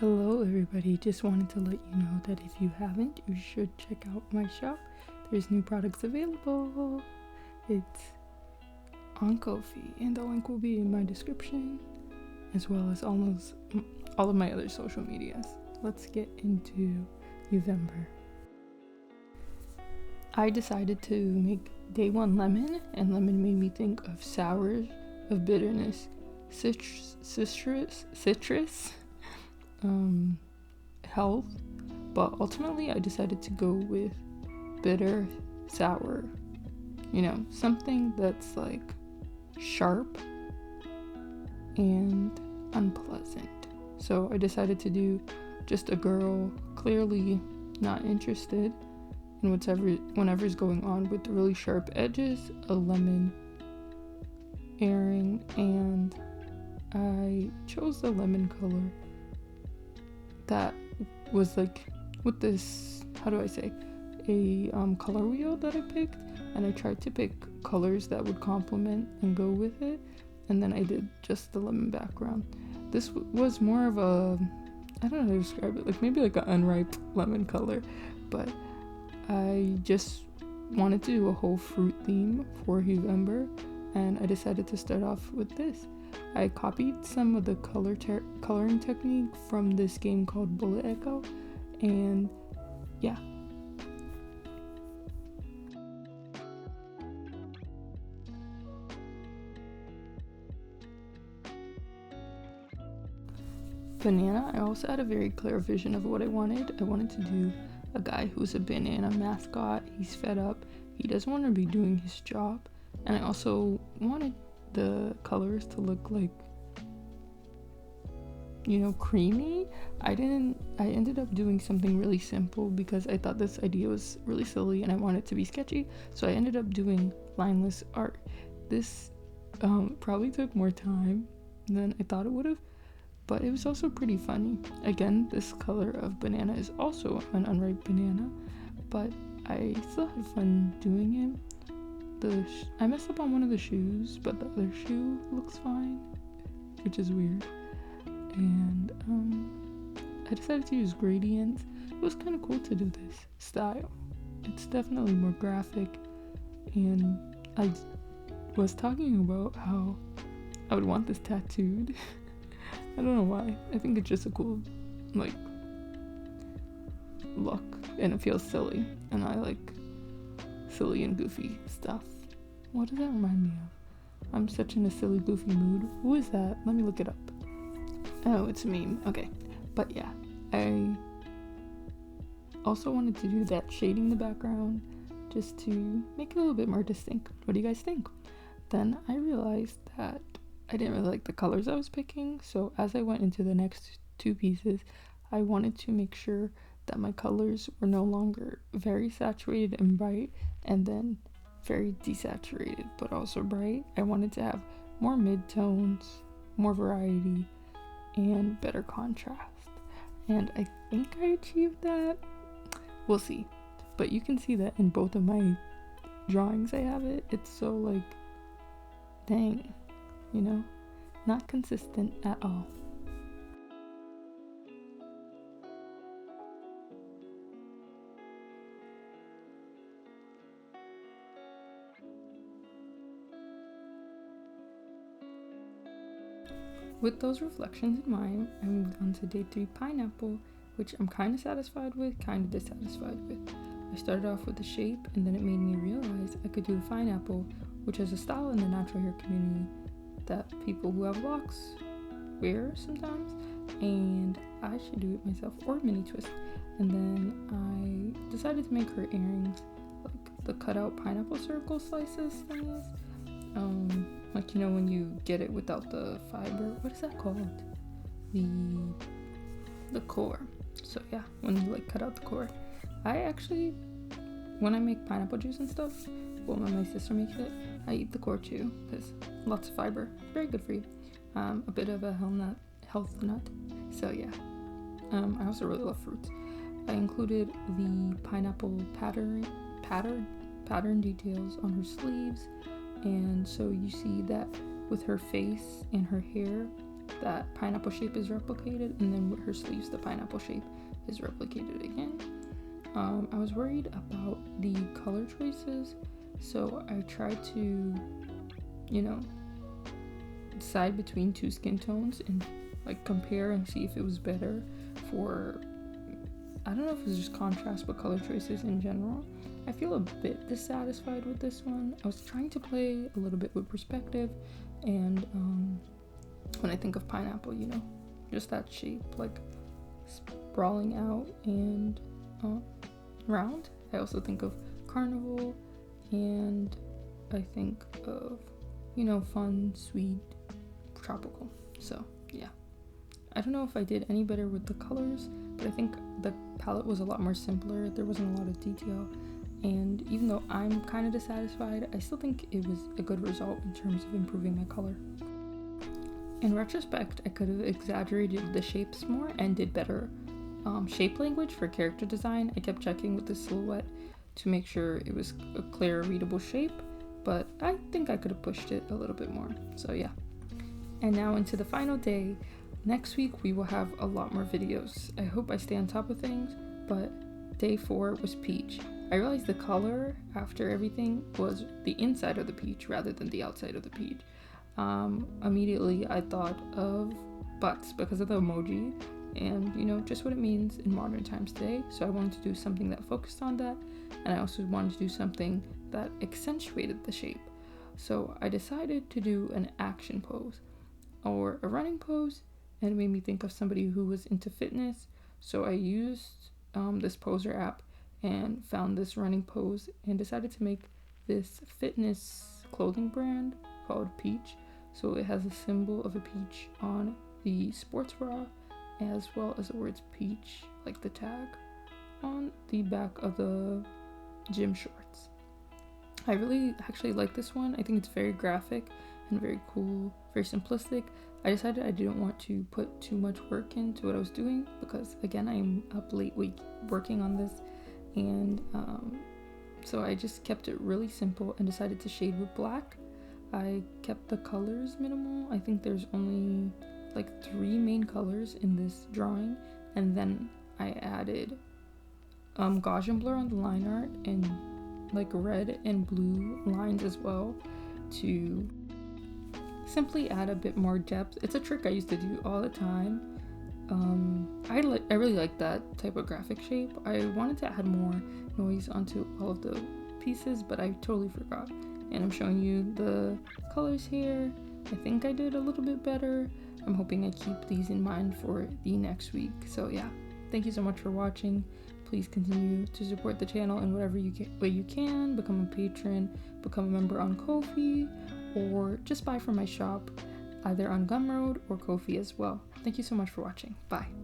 Hello everybody, just wanted to let you know that if you haven't, you should check out my shop. There's new products available. It's on Ko-fi, and the link will be in my description, as well as all of my other social medias. Let's get into November. I decided to make day one lemon, and lemon made me think of sour, of bitterness, citrus, health, but ultimately I decided to go with bitter, sour, something that's like sharp and unpleasant. So I decided to do just a girl clearly not interested in whatever's going on with really sharp edges, a lemon earring, and I chose the lemon color that was like with this, a color wheel that I picked, and I tried to pick colors that would complement and go with it, and then I did just the lemon background. This was more of a, I don't know how to describe it, like maybe like an unripe lemon color, but I just wanted to do a whole fruit theme for huevember, and I decided to start off with this. I copied some of the coloring technique from this game called Bullet Echo, and yeah. Banana, I also had a very clear vision of what I wanted. I wanted to do a guy who's a banana mascot. He's fed up. He doesn't want to be doing his job. And I also wanted the colors to look like, creamy. I ended up doing something really simple because I thought this idea was really silly and I wanted it to be sketchy. So I ended up doing lineless art. This probably took more time than I thought it would have, but it was also pretty funny. Again, this color of banana is also an unripe banana, but I still had fun doing it. I messed up on one of the shoes, but the other shoe looks fine, which is weird. And I decided to use gradients. It was kind of cool to do this style. It's definitely more graphic, and I was talking about how I would want this tattooed. I don't know why. I think it's just a cool, look, and it feels silly, and I like silly and goofy stuff. What does that remind me of? I'm such in a silly, goofy mood. Who is that? Let me look it up. Oh, it's a meme. Okay. But yeah, I also wanted to do that shading the background just to make it a little bit more distinct. What do you guys think? Then I realized that I didn't really like the colors I was picking, so as I went into the next two pieces, I wanted to make sure that my colors were no longer very saturated and bright, and then very desaturated but also bright. I wanted to have more mid-tones, more variety, and better contrast. And I think I achieved that. We'll see. But you can see that in both of my drawings I have it. It's so dang, not consistent at all. With those reflections in mind, I moved on to day 3 pineapple, which I'm kind of satisfied with, kind of dissatisfied with. I started off with the shape, and then it made me realize I could do a fine apple, which is a style in the natural hair community that people who have locks wear sometimes, and I should do it myself, or mini twist. And then I decided to make her earrings like the cutout pineapple circle slices thingies. When you get it without the fiber, what is that called? The core. So yeah, when you cut out the core. I actually, when I make pineapple juice and stuff, when my sister makes it, I eat the core too, because lots of fiber, very good for you. A bit of a health nut. So yeah. I also really love fruits. I included the pineapple pattern details on her sleeves, and so you see that with her face and her hair, that pineapple shape is replicated, and then with her sleeves the pineapple shape is replicated again. I was worried about the color choices, so I tried to, decide between two skin tones and like compare and see if it was better for, I don't know if it was just contrast, but color choices in general. I feel a bit dissatisfied with this one. I was trying to play a little bit with perspective, and when I think of pineapple, just that shape, like sprawling out and round. I also think of carnival, and I think of, fun, sweet, tropical. So yeah, I don't know if I did any better with the colors, but I think the palette was a lot more simpler. There wasn't a lot of detail, and even though I'm kind of dissatisfied, I still think it was a good result in terms of improving my color. In retrospect, I could have exaggerated the shapes more and did better shape language for character design. I kept checking with the silhouette to make sure it was a clear, readable shape, but I think I could have pushed it a little bit more. So yeah. And now into the final day. Next week we will have a lot more videos. I hope I stay on top of things, but day 4 was peach. I realized the color after everything was the inside of the peach rather than the outside of the peach. Immediately I thought of butts because of the emoji, and just what it means in modern times today. So I wanted to do something that focused on that, and I also wanted to do something that accentuated the shape. So I decided to do an action pose or a running pose, and it made me think of somebody who was into fitness. So I used this poser app and found this running pose and decided to make this fitness clothing brand called Peach. So it has a symbol of a peach on the sports bra, as well as the words peach, like the tag, on the back of the gym shorts. I really actually like this one. I think it's very graphic and very cool, very simplistic. I decided I didn't want to put too much work into what I was doing because, again, I'm up late working on this, and so I just kept it really simple and decided to shade with black. I kept the colors minimal. I think there's only like 3 main colors in this drawing, and then I added Gaussian blur on the line art and like red and blue lines as well to simply add a bit more depth. It's a trick I used to do all the time. I really like that type of graphic shape. I wanted to add more noise onto all of the pieces, but I totally forgot. And I'm showing you the colors here. I think I did a little bit better. I'm hoping I keep these in mind for the next week. So yeah, thank you so much for watching. Please continue to support the channel in whatever way you can. Become a patron, become a member on Ko-fi, or just buy from my shop, either on Gumroad or Ko-fi as well. Thank you so much for watching. Bye.